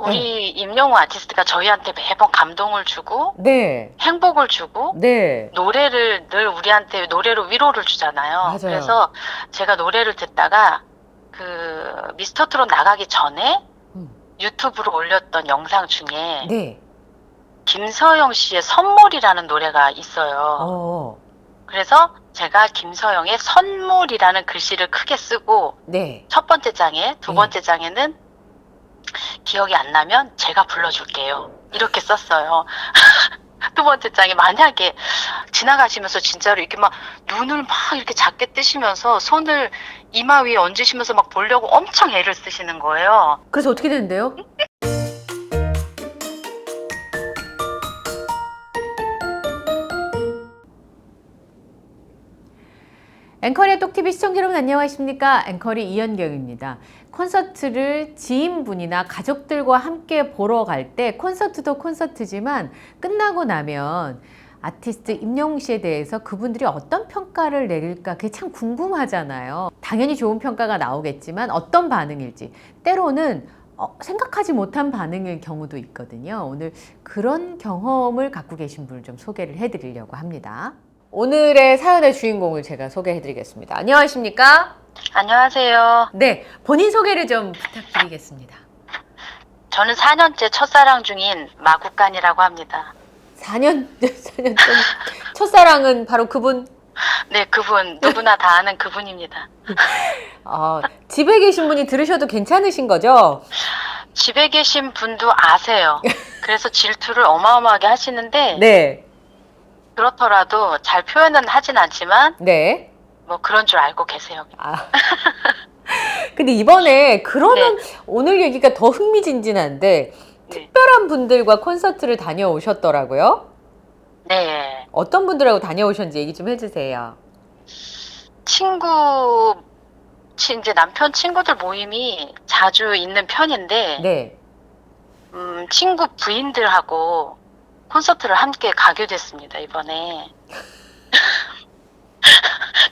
네. 우리 임영웅 아티스트가 저희한테 매번 감동을 주고 네. 행복을 주고 네. 노래를 늘 우리한테 노래로 위로를 주잖아요. 맞아요. 그래서 제가 노래를 듣다가 그 미스터 트롯 나가기 전에 음. 유튜브로 올렸던 영상 중에 네. 김서영 씨의 선물이라는 노래가 있어요. 어. 그래서 제가 김서영의 선물이라는 글씨를 크게 쓰고 네. 첫 번째 장에, 두 네. 번째 장에는 기억이 안 나면 제가 불러줄게요. 이렇게 썼어요. 두 번째 장에 만약에 지나가시면서 진짜로 이렇게 막 눈을 막 이렇게 작게 뜨시면서 손을 이마 위에 얹으시면서 막 보려고 엄청 애를 쓰시는 거예요. 그래서 어떻게 됐는데요? 앵커리의 똑TV 시청자 여러분 안녕하십니까? 앵커리 이현경입니다. 콘서트를 지인분이나 가족들과 함께 보러 갈 때 콘서트도 콘서트지만 끝나고 나면 아티스트 임영웅 씨에 대해서 그분들이 어떤 평가를 내릴까 그게 참 궁금하잖아요. 당연히 좋은 평가가 나오겠지만 어떤 반응일지 때로는 생각하지 못한 반응일 경우도 있거든요. 오늘 그런 경험을 갖고 계신 분을 좀 소개를 해드리려고 합니다. 오늘의 사연의 주인공을 제가 소개해드리겠습니다. 안녕하십니까? 안녕하세요. 네, 본인 소개를 좀 부탁드리겠습니다. 저는 4년째 첫사랑 중인 마국간이라고 합니다. 4년 전 첫사랑은 바로 그분. 네, 그분 누구나 다 아는 그분입니다. 집에 계신 분이 들으셔도 괜찮으신 거죠? 집에 계신 분도 아세요. 그래서 질투를 어마어마하게 하시는데 네, 그렇더라도 잘 표현은 하진 않지만 네. 뭐 그런 줄 알고 계세요. 근데 이번에 그러면 오늘 얘기가 더 흥미진진한데 네. 특별한 분들과 콘서트를 다녀오셨더라고요. 네. 어떤 분들하고 다녀오셨는지 얘기 좀 해주세요. 이제 남편 친구들 모임이 자주 있는 편인데 네. 친구 부인들하고 콘서트를 함께 가게 됐습니다, 이번에.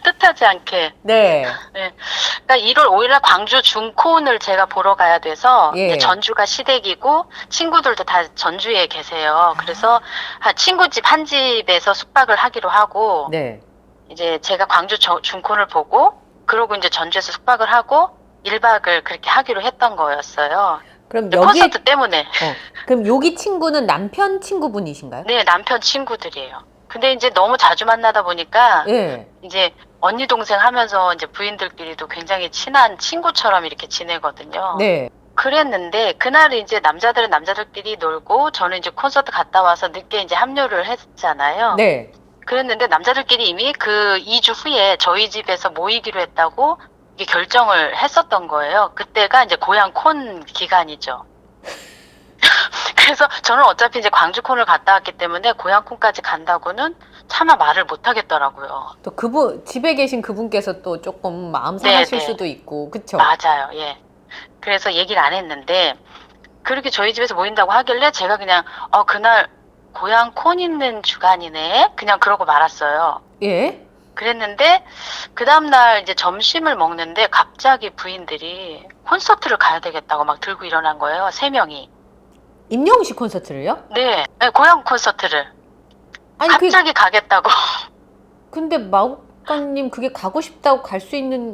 뜻하지 않게. 네. 네. 그러니까 1월 5일날 광주 중콘을 제가 보러 가야 돼서 예. 이제 전주가 시댁이고 친구들도 다 전주에 계세요. 그래서 친구 집 한 집에서 숙박을 하기로 하고 네. 이제 제가 광주 중콘을 보고 그러고 이제 전주에서 숙박을 하고 1박을 그렇게 하기로 했던 거였어요. 그럼 콘서트 때문에. 그럼 여기 친구는 남편 친구분이신가요? 네, 남편 친구들이에요. 근데 이제 너무 자주 만나다 보니까 예. 이제 언니 동생 하면서 이제 부인들끼리도 굉장히 친한 친구처럼 이렇게 지내거든요. 네. 그랬는데 그날 이제 남자들은 남자들끼리 놀고 저는 이제 콘서트 갔다 와서 늦게 이제 합류를 했잖아요. 네. 그랬는데 남자들끼리 이미 그 2주 후에 저희 집에서 모이기로 했다고 이게 결정을 했었던 거예요. 그때가 이제 고향 콘 기간이죠. 그래서 저는 어차피 이제 광주 콘을 갔다 왔기 때문에 고향 콘까지 간다고는 차마 말을 못 하겠더라고요. 또 그분 집에 계신 그분께서 또 조금 마음 상하실 네. 수도 있고, 그쵸? 맞아요. 예. 그래서 얘기를 안 했는데 그렇게 저희 집에서 모인다고 하길래 제가 그냥 그날 고향 콘 있는 주간이네 그냥 그러고 말았어요. 예. 그랬는데 그 다음날 이제 점심을 먹는데 갑자기 부인들이 콘서트를 가야 되겠다고 막 들고 일어난 거예요. 3명이. 임영웅 씨 콘서트를요? 네, 고향 콘서트를 아니 갑자기 가겠다고. 근데 마국간님 그게 가고 싶다고 갈 수 있는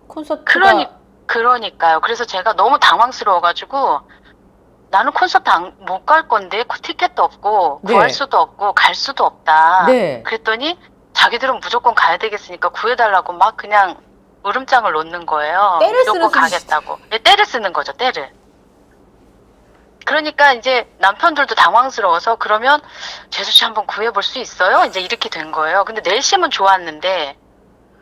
콘서트가 그러니까요. 그래서 제가 너무 당황스러워가지고 나는 콘서트 못 갈 건데 티켓도 없고 네. 구할 수도 없고 갈 수도 없다. 네. 그랬더니 자기들은 무조건 가야 되겠으니까 구해달라고 막 그냥 으름장을 놓는 거예요. 떼를 무조건 쓰는 가겠다고. 네, 떼를 쓰는 거죠, 떼를. 그러니까 이제 남편들도 당황스러워서 그러면 재수 씨 한번 구해볼 수 있어요? 이제 이렇게 된 거예요. 근데 내심은 좋았는데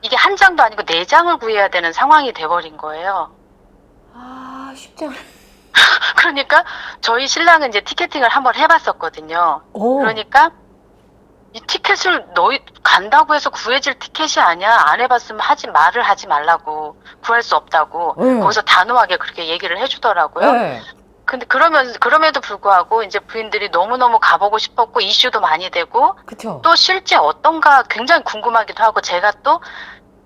이게 한 장도 아니고 4장을 구해야 되는 상황이 돼버린 거예요. 쉽지 않아. 그러니까 저희 신랑은 이제 티켓팅을 한번 해봤었거든요. 오. 그러니까 이 티켓을 너희 간다고 해서 구해질 티켓이 아니야. 안 해봤으면 말을 하지 말라고. 구할 수 없다고. 거기서 단호하게 그렇게 얘기를 해주더라고요. 네. 근데 그럼에도 불구하고 이제 부인들이 너무너무 가보고 싶었고 이슈도 많이 되고 그쵸. 또 실제 어떤가 굉장히 궁금하기도 하고 제가 또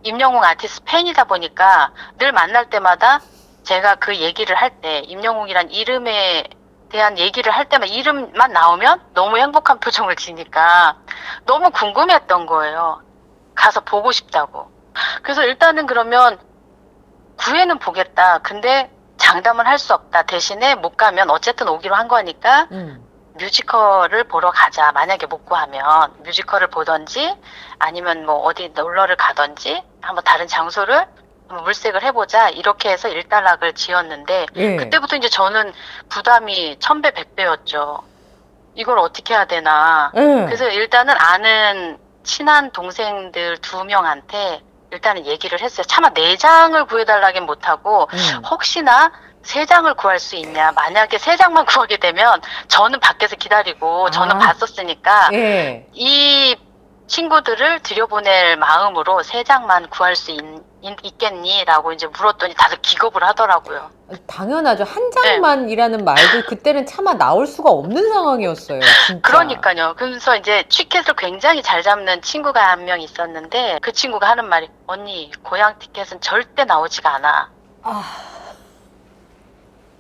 임영웅 아티스트 팬이다 보니까 늘 만날 때마다 제가 그 얘기를 할 때 임영웅이란 이름에 대한 얘기를 할 때만 이름만 나오면 너무 행복한 표정을 지니까 너무 궁금했던 거예요. 가서 보고 싶다고. 그래서 일단은 그러면 구회는 보겠다. 근데 장담은 할 수 없다. 대신에 못 가면 어쨌든 오기로 한 거니까 뮤지컬을 보러 가자. 만약에 못 구하면 뮤지컬을 보던지 아니면 뭐 어디 놀러를 가던지 한번 다른 장소를 한번 물색을 해보자. 이렇게 해서 일단락을 지었는데 예. 그때부터 이제 저는 부담이 1000배, 100배였죠. 이걸 어떻게 해야 되나. 예. 그래서 일단은 아는 친한 동생들 2명한테 일단은 얘기를 했어요. 차마 4장을 구해달라긴 못하고 혹시나 3장을 구할 수 있냐. 만약에 3장만 구하게 되면 저는 밖에서 기다리고 저는 아. 봤었으니까 예. 이 친구들을 들여보낼 마음으로 3장만 구할 수 있겠니? 라고 이제 물었더니 다들 기겁을 하더라고요. 당연하죠. 한 장만이라는 말도 그때는 차마 나올 수가 없는 상황이었어요. 진짜. 그러니까요. 그래서 이제 티켓을 굉장히 잘 잡는 친구가 한 명 있었는데 그 친구가 하는 말이 언니 고향 티켓은 절대 나오지가 않아. 아,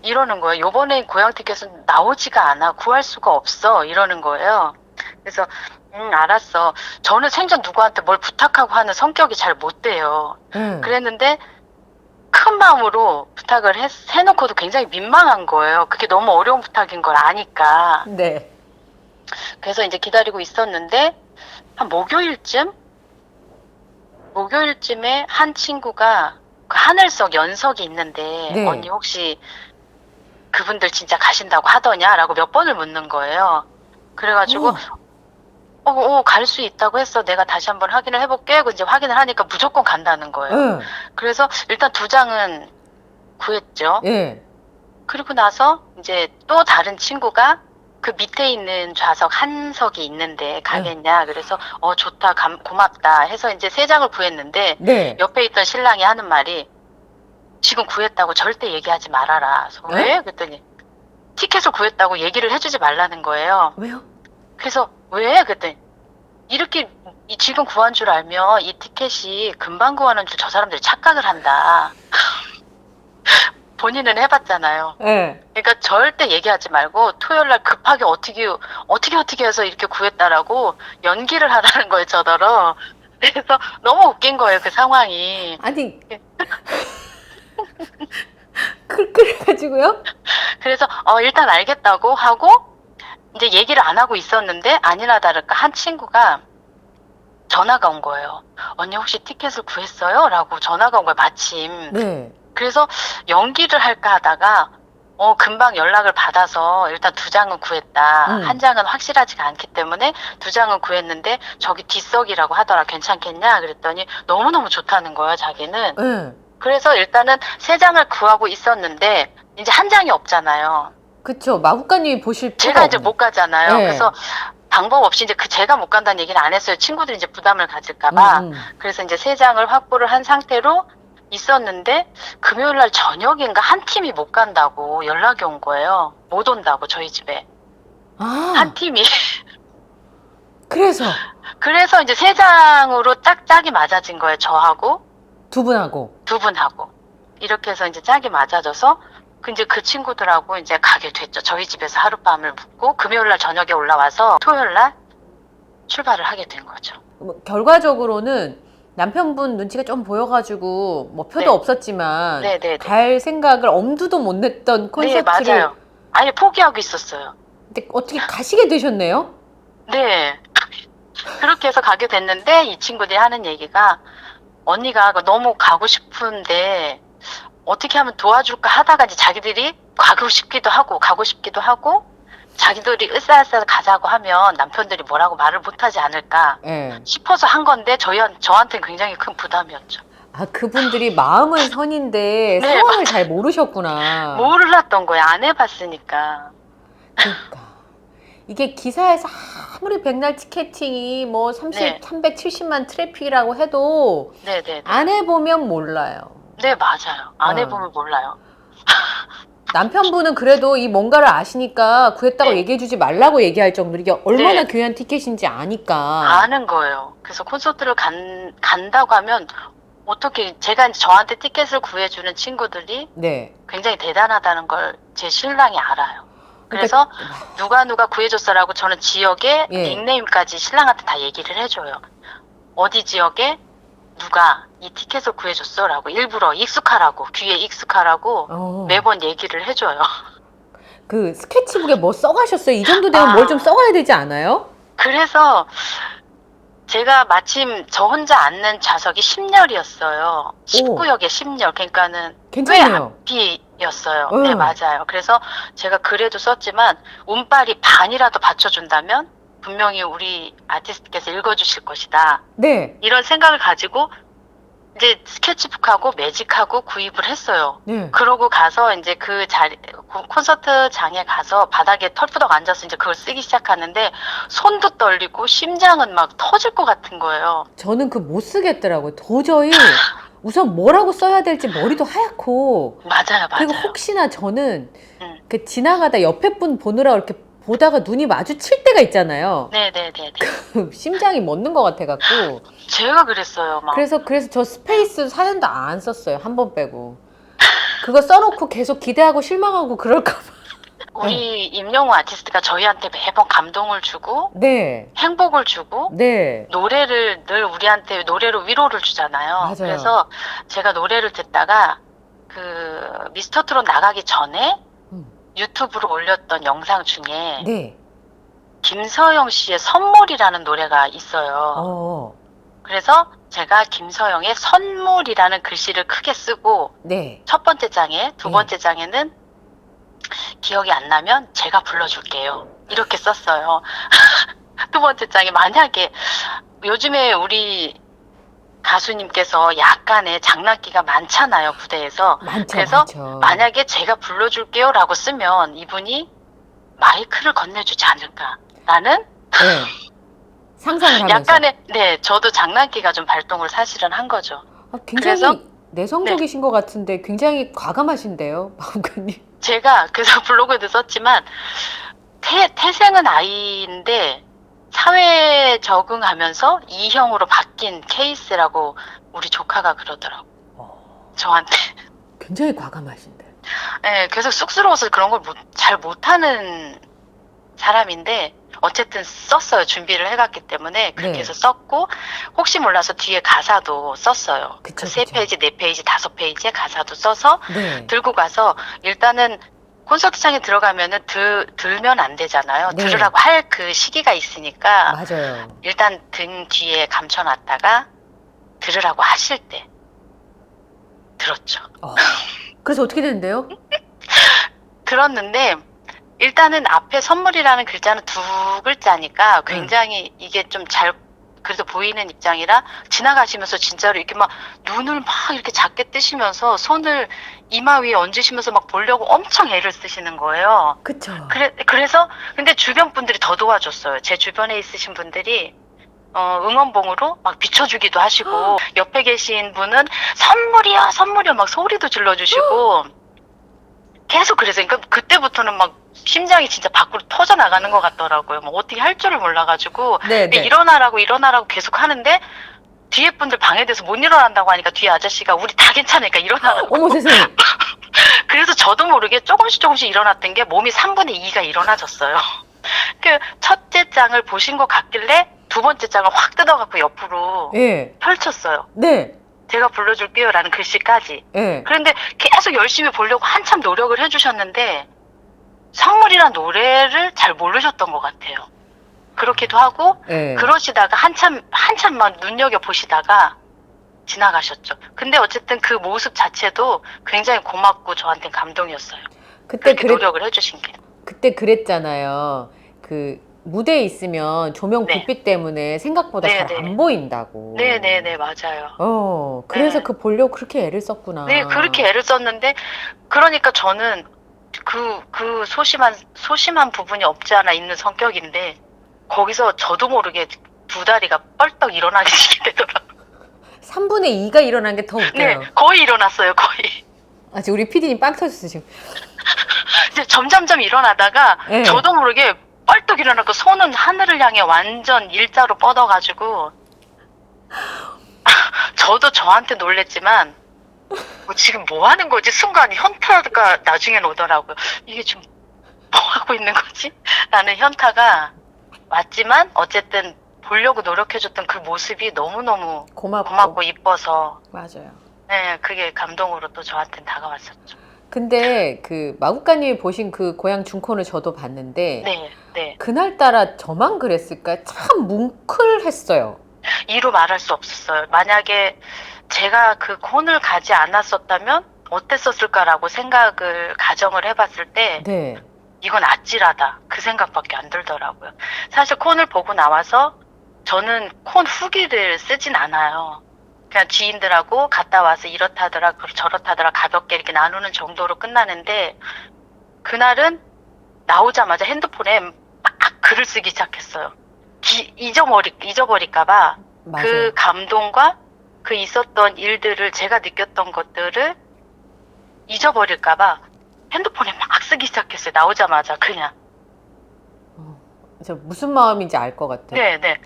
이러는 거예요. 요번에 고향 티켓은 나오지가 않아. 구할 수가 없어. 이러는 거예요. 그래서 알았어. 저는 생전 누구한테 뭘 부탁하고 하는 성격이 잘 못 돼요. 그랬는데 큰 마음으로 부탁을 해놓고도 굉장히 민망한 거예요. 그게 너무 어려운 부탁인 걸 아니까. 네. 그래서 이제 기다리고 있었는데 한 목요일쯤에 한 친구가 그 하늘석 연석이 있는데 네. 언니 혹시 그분들 진짜 가신다고 하더냐라고 몇 번을 묻는 거예요. 그래가지고 갈 수 있다고 했어. 내가 다시 한번 확인을 해볼게. 하고 이제 확인을 하니까 무조건 간다는 거예요. 그래서 일단 2장은 구했죠. 예. 그리고 나서 이제 또 다른 친구가 그 밑에 있는 좌석 한 석이 있는데 가겠냐. 그래서 좋다, 고맙다 해서 이제 3장을 구했는데 네. 옆에 있던 신랑이 하는 말이 지금 구했다고 절대 얘기하지 말아라. 그래서 왜? 그랬더니 티켓을 구했다고 얘기를 해주지 말라는 거예요. 왜요? 그래서 왜? 그랬더니 이렇게 지금 구한 줄 알면 이 티켓이 금방 구하는 줄 저 사람들이 착각을 한다. 본인은 해봤잖아요. 예. 그러니까 절대 얘기하지 말고 토요일날 급하게 어떻게 해서 이렇게 구했다라고 연기를 하라는 거예요, 저더러. 그래서 너무 웃긴 거예요, 그 상황이. 아니. 그래가지고요? 그래서 일단 알겠다고 하고 이제 얘기를 안 하고 있었는데 아니나 다를까 한 친구가 전화가 온 거예요. 언니 혹시 티켓을 구했어요? 라고 전화가 온 거예요, 마침. 네. 그래서 연기를 할까 하다가 금방 연락을 받아서 일단 2장은 구했다. 한 장은 확실하지가 않기 때문에 2장은 구했는데 저기 뒷석이라고 하더라. 괜찮겠냐? 그랬더니 너무너무 좋다는 거예요, 자기는. 그래서 일단은 3장을 구하고 있었는데 이제 한 장이 없잖아요. 그쵸. 마구간님이 보실 제가 이제 못 가잖아요. 네. 그래서 방법 없이 이제 제가 못 간다는 얘기는 안 했어요. 친구들이 이제 부담을 가질까봐. 그래서 이제 3장을 확보를 한 상태로 있었는데 금요일날 저녁인가 한 팀이 못 간다고 연락이 온 거예요. 못 온다고 저희 집에. 한 팀이. 그래서 이제 3장으로 짝이 맞아진 거예요. 저하고 2분하고 이렇게 해서 이제 짝이 맞아져서 이제 그 친구들하고 이제 가게 됐죠. 저희 집에서 하룻밤을 묵고 금요일날 저녁에 올라와서 토요일날 출발을 하게 된 거죠. 결과적으로는 남편분 눈치가 좀 보여가지고 뭐 표도 네. 없었지만 네네네. 갈 생각을 엄두도 못 냈던 콘서트를. 네, 맞아요. 아니 포기하고 있었어요. 근데 어떻게 가시게 되셨네요? 네. 그렇게 해서 가게 됐는데 이 친구들이 하는 얘기가 언니가 너무 가고 싶은데 어떻게 하면 도와줄까 하다가 이제 자기들이 가고 싶기도 하고 자기들이 으쌰으쌰 가자고 하면 남편들이 뭐라고 말을 못하지 않을까 싶어서 한 건데 저한테는 굉장히 큰 부담이었죠. 아, 그분들이 마음은 선인데 네, 상황을 잘 모르셨구나. 몰랐던 거예요. 안 해봤으니까. 그러니까 이게 기사에서 아무리 백날 티켓팅이 뭐 네. 370만 트래픽이라고 해도 네네. 안 해보면 몰라요. 네, 맞아요. 안 해보면 몰라요. 남편분은 그래도 이 뭔가를 아시니까 구했다고 네. 얘기해주지 말라고 얘기할 정도로 이게 얼마나 네. 귀한 티켓인지 아니까. 아는 거예요. 그래서 콘서트를 간다고 하면 어떻게 제가 이제 저한테 티켓을 구해주는 친구들이 네. 굉장히 대단하다는 걸 제 신랑이 알아요. 그래서 누가 구해줬어라고 저는 지역의 예. 닉네임까지 신랑한테 다 얘기를 해줘요. 어디 지역에 누가 이 티켓을 구해줬어라고 일부러 익숙하라고 귀에 익숙하라고 매번 얘기를 해줘요. 그 스케치북에 뭐 써가셨어요? 이 정도 되면 뭘 좀 써가야 되지 않아요? 그래서 제가 마침 저 혼자 앉는 좌석이 10열이었어요. 19역에 10열. 그러니까는 괜찮네요. 꽤 앞이었어요. 네, 맞아요. 그래서 제가 글에도 썼지만 운빨이 반이라도 받쳐준다면 분명히 우리 아티스트께서 읽어주실 것이다. 네. 이런 생각을 가지고 이제 스케치북하고 매직하고 구입을 했어요. 네. 그러고 가서 이제 그 자리, 콘서트장에 가서 바닥에 털푸덕 앉아서 이제 그걸 쓰기 시작하는데 손도 떨리고 심장은 막 터질 것 같은 거예요. 저는 그 못 쓰겠더라고요. 도저히 우선 뭐라고 써야 될지 머리도 하얗고. 맞아요. 그리고 혹시나 저는 음. 지나가다 옆에 분 보느라 이렇게 보다가 눈이 마주칠 때가 있잖아요. 네네네네. 심장이 멎는 것 같아갖고. 제가 그랬어요. 막. 그래서 저 스페이스 사연도 안 썼어요. 한 번 빼고. 그거 써놓고 계속 기대하고 실망하고 그럴까봐. 우리 임영웅 아티스트가 저희한테 매번 감동을 주고 네. 행복을 주고 네. 노래를 늘 우리한테 노래로 위로를 주잖아요. 맞아요. 그래서 제가 노래를 듣다가 그 미스터 트롯 나가기 전에 유튜브로 올렸던 영상 중에 네. 김서영 씨의 선물이라는 노래가 있어요. 그래서 제가 김서영의 선물이라는 글씨를 크게 쓰고 네. 첫 번째 장에 두 번째 장에는 기억이 안 나면 제가 불러줄게요. 이렇게 썼어요. 두 번째 장에 만약에 요즘에 우리 가수님께서 약간의 장난기가 많잖아요, 무대에서. 많죠, 그래서 많죠. 만약에 제가 불러줄게요 라고 쓰면 이분이 마이크를 건네주지 않을까라는 네. 상상을 하면서. 약간의, 네, 저도 장난기가 좀 발동을 사실은 한 거죠. 굉장히 그래서 내성적이신 것 같은데 굉장히 과감하신데요, 마음가님. 제가 그래서 블로그에도 썼지만 태생은 아이인데 사회에 적응하면서 E형으로 바뀐 케이스라고 우리 조카가 그러더라고. 저한테. 굉장히 과감하신데. 네, 계속 쑥스러워서 그런 걸 잘 못하는 사람인데 어쨌든 썼어요. 준비를 해갔기 때문에 그렇게 네. 해서 썼고 혹시 몰라서 뒤에 가사도 썼어요. 그쵸, 그 3페이지, 4페이지, 5페이지에 가사도 써서 네. 들고 가서 일단은 콘서트장에 들어가면은 들면 안 되잖아요. 네. 들으라고 할 그 시기가 있으니까 맞아요. 일단 등 뒤에 감춰놨다가 들으라고 하실 때 들었죠. 그래서 어떻게 되는데요? 들었는데 일단은 앞에 선물이라는 글자는 두 글자니까 굉장히 이게 좀 잘 그래도 보이는 입장이라 지나가시면서 진짜로 이렇게 막 눈을 막 이렇게 작게 뜨시면서 손을 이마 위에 얹으시면서 막 보려고 엄청 애를 쓰시는 거예요. 그쵸. 그래서 근데 주변 분들이 더 도와줬어요. 제 주변에 있으신 분들이 응원봉으로 막 비춰주기도 하시고 옆에 계신 분은 선물이요 선물이요 막 소리도 질러주시고 계속 그래서 그러니까 그때부터는 막 심장이 진짜 밖으로 터져 나가는 것 같더라고요. 뭐 어떻게 할 줄을 몰라가지고 네, 네. 일어나라고 계속 하는데 뒤에 분들 방해돼서 못 일어난다고 하니까 뒤에 아저씨가 우리 다 괜찮으니까 일어나라고. 어머 세상에. 그래서 저도 모르게 조금씩 일어났던 게 몸이 3분의 2가 일어나졌어요. 그 첫째 장을 보신 것 같길래 두 번째 장을 확 뜯어갖고 옆으로 예. 펼쳤어요. 네. 제가 불러줄게요 라는 글씨까지. 예. 그런데 계속 열심히 보려고 한참 노력을 해주셨는데 선물이란 노래를 잘 모르셨던 것 같아요. 그렇기도 하고 예. 그러시다가 한참만 눈여겨보시다가 지나가셨죠. 근데 어쨌든 그 모습 자체도 굉장히 고맙고 저한테는 감동이었어요. 그때 그렇게 노력을 해주신 게. 그때 그랬잖아요. 그 무대에 있으면 조명 네. 불빛 때문에 생각보다 네, 잘 네. 안 보인다고. 네네네 맞아요. 그래서 네. 그 보려고 그렇게 애를 썼구나. 네 그렇게 애를 썼는데 그러니까 저는 그 소심한 부분이 없지 않아 있는 성격인데 거기서 저도 모르게 두 다리가 뻘떡 일어나게 되더라고요. 3분의 2가 일어난 게 더 웃겨요. 네 거의 일어났어요 거의. 지금 우리 PD님 빵 터졌어 지금. 이제 점점점 일어나다가 네. 저도 모르게 뻘떡 일어나고 손은 하늘을 향해 완전 일자로 뻗어가지고 저도 저한테 놀랬지만 지금 뭐 하는 거지? 순간 현타가 나중엔 오더라고요. 이게 좀 뭐 하고 있는 거지? 라는 현타가 왔지만 어쨌든 보려고 노력해줬던 그 모습이 너무너무 고맙고 이뻐서 맞아요. 네, 그게 감동으로 또 저한테는 다가왔었죠. 근데 그 마국가님이 보신 그 고향 중콘을 저도 봤는데 네, 네. 그날따라 저만 그랬을까요? 참 뭉클했어요. 이루 말할 수 없었어요. 만약에 제가 그 콘을 가지 않았었다면 어땠었을까라고 생각을 가정을 해봤을 때 네. 이건 아찔하다 그 생각밖에 안 들더라고요. 사실 콘을 보고 나와서 저는 콘 후기를 쓰진 않아요. 그냥 지인들하고 갔다 와서 이렇다더라 저렇다더라 가볍게 이렇게 나누는 정도로 끝나는데 그날은 나오자마자 핸드폰에 막 글을 쓰기 시작했어요. 잊어버릴까봐 맞아요. 그 감동과 그 있었던 일들을 제가 느꼈던 것들을 잊어버릴까봐 핸드폰에 막 쓰기 시작했어요. 나오자마자 그냥. 저 무슨 마음인지 알 것 같아요. 네.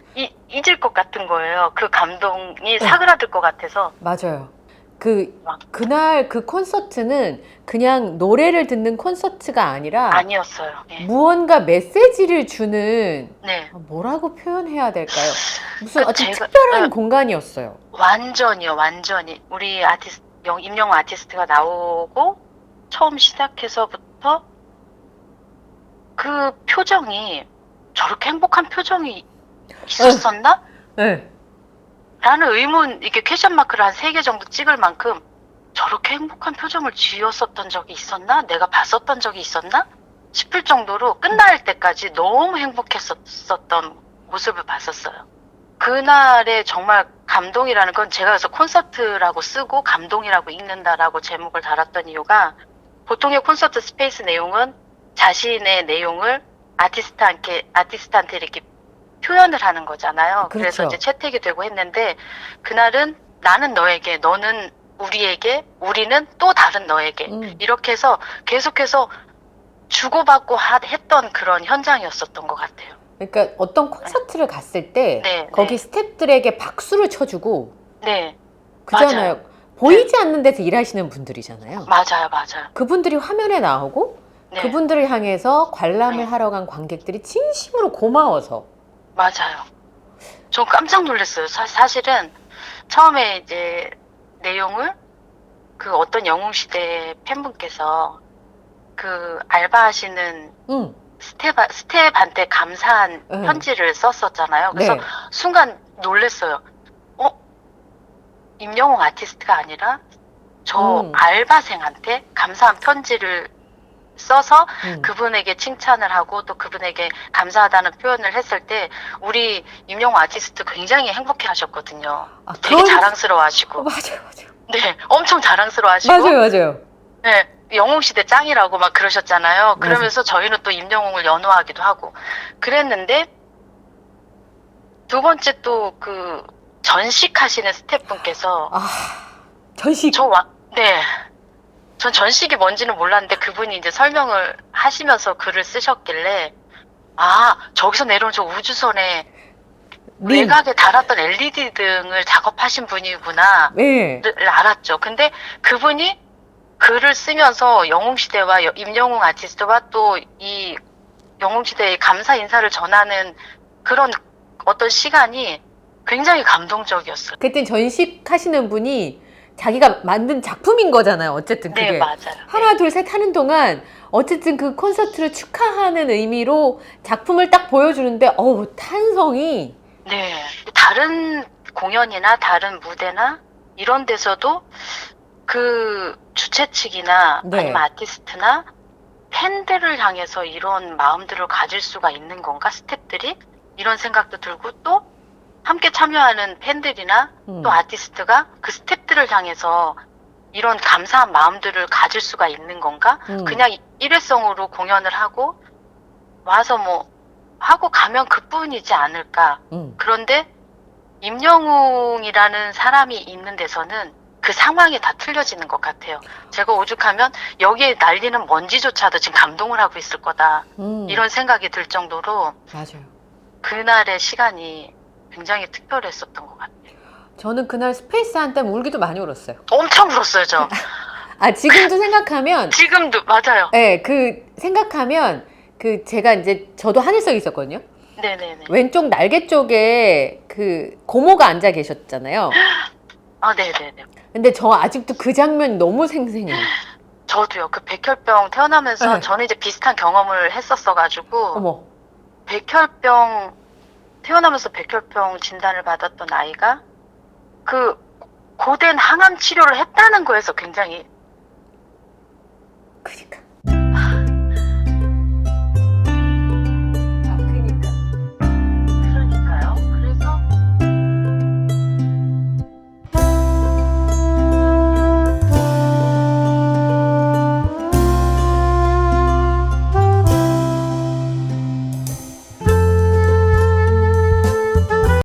잊을 것 같은 거예요. 그 감동이 사그라들 것 같아서. 맞아요. 그날 그 콘서트는 그냥 노래를 듣는 콘서트가 아니라 아니었어요. 네. 무언가 메시지를 주는 네. 뭐라고 표현해야 될까요? 무슨 아주 제가- 특별한 공간이었어요. 완전히요, 완전히. 우리 임영웅 아티스트가 나오고 처음 시작해서부터 그 표정이 저렇게 행복한 표정이 있었었나? 네. 라는 의문, 이게 퀘션 마크를 한 3개 정도 찍을 만큼 저렇게 행복한 표정을 지었었던 적이 있었나? 내가 봤었던 적이 있었나? 싶을 정도로 끝날 때까지 너무 행복했었던 모습을 봤었어요. 그날의 정말 감동이라는 건 제가 그래서 콘서트라고 쓰고 감동이라고 읽는다라고 제목을 달았던 이유가 보통의 콘서트 스페이스 내용은 자신의 내용을 아티스트한테 이렇게 표현을 하는 거잖아요. 그렇죠. 그래서 이제 채택이 되고 했는데 그날은 나는 너에게, 너는 우리에게, 우리는 또 다른 너에게 이렇게 해서 계속해서 주고받고 했던 그런 현장이었었던 것 같아요. 그러니까 어떤 콘서트를 갔을 때 네, 거기 네. 스태프들에게 박수를 쳐주고 네, 그잖아요. 보이지 않는 데서 일하시는 분들이잖아요. 맞아요. 그분들이 화면에 나오고 네, 그분들을 향해서 관람을 네. 하러 간 관객들이 진심으로 고마워서 맞아요. 전 깜짝 놀랐어요. 사실은 처음에 이제 내용을 그 어떤 영웅시대 팬분께서 그 알바하시는 스텝한테 감사한 네. 편지를 썼었잖아요. 그래서 네. 순간 놀랐어요. 임영웅 아티스트가 아니라 저 알바생한테 감사한 편지를 써서 그분에게 칭찬을 하고 또 그분에게 감사하다는 표현을 했을 때 우리 임영웅 아티스트 굉장히 행복해 하셨거든요. 되게 자랑스러워 하시고. 맞아요. 네, 엄청 자랑스러워 하시고. 맞아요. 네, 영웅시대 짱이라고 막 그러셨잖아요. 그러면서 저희는 또 임영웅을 연호하기도 하고 그랬는데 두 번째 또 그 전식하시는 스태프분께서 전식. 네. 전 전식이 뭔지는 몰랐는데 그분이 이제 설명을 하시면서 글을 쓰셨길래 저기서 내려온 저 우주선에 외곽에 달았던 LED 등을 작업하신 분이구나 를 알았죠. 근데 그분이 글을 쓰면서 영웅시대와 임영웅 아티스트와 또 이 영웅시대의 감사 인사를 전하는 그런 어떤 시간이 굉장히 감동적이었어요. 그때 전식하시는 분이 자기가 만든 작품인 거잖아요. 어쨌든 그게. 네, 맞아요. 하나, 둘, 셋 하는 동안 어쨌든 그 콘서트를 축하하는 의미로 작품을 딱 보여주는데 탄성이. 네. 다른 공연이나 다른 무대나 이런 데서도 그 주최 측이나 아니면 아티스트나 팬들을 향해서 이런 마음들을 가질 수가 있는 건가? 스태프들이? 이런 생각도 들고 또 함께 참여하는 팬들이나 또 아티스트가 그 스태프들을 향해서 이런 감사한 마음들을 가질 수가 있는 건가? 그냥 일회성으로 공연을 하고 와서 뭐 하고 가면 그뿐이지 않을까. 그런데 임영웅이라는 사람이 있는 데서는 그 상황이 다 틀려지는 것 같아요. 제가 오죽하면 여기에 날리는 먼지조차도 지금 감동을 하고 있을 거다. 이런 생각이 들 정도로 맞아요. 그날의 시간이 굉장히 특별했었던 것 같아요. 저는 그날 스페이스 한 땀 울기도 많이 울었어요. 엄청 울었어요, 저. 지금도 생각하면. 지금도, 맞아요. 네, 생각하면 그 제가 이제 저도 하늘석에 있었거든요. 네네네. 왼쪽 날개 쪽에 그 고모가 앉아 계셨잖아요. 아, 네네네. 근데 저 아직도 그 장면이 너무 생생해요. 저도요. 그 백혈병 태어나면서 네. 저는 이제 비슷한 경험을 했었어가지고 어머. 백혈병 태어나면서 백혈병 진단을 받았던 아이가 그 고된 항암 치료를 했다는 거에서 굉장히 그러니까.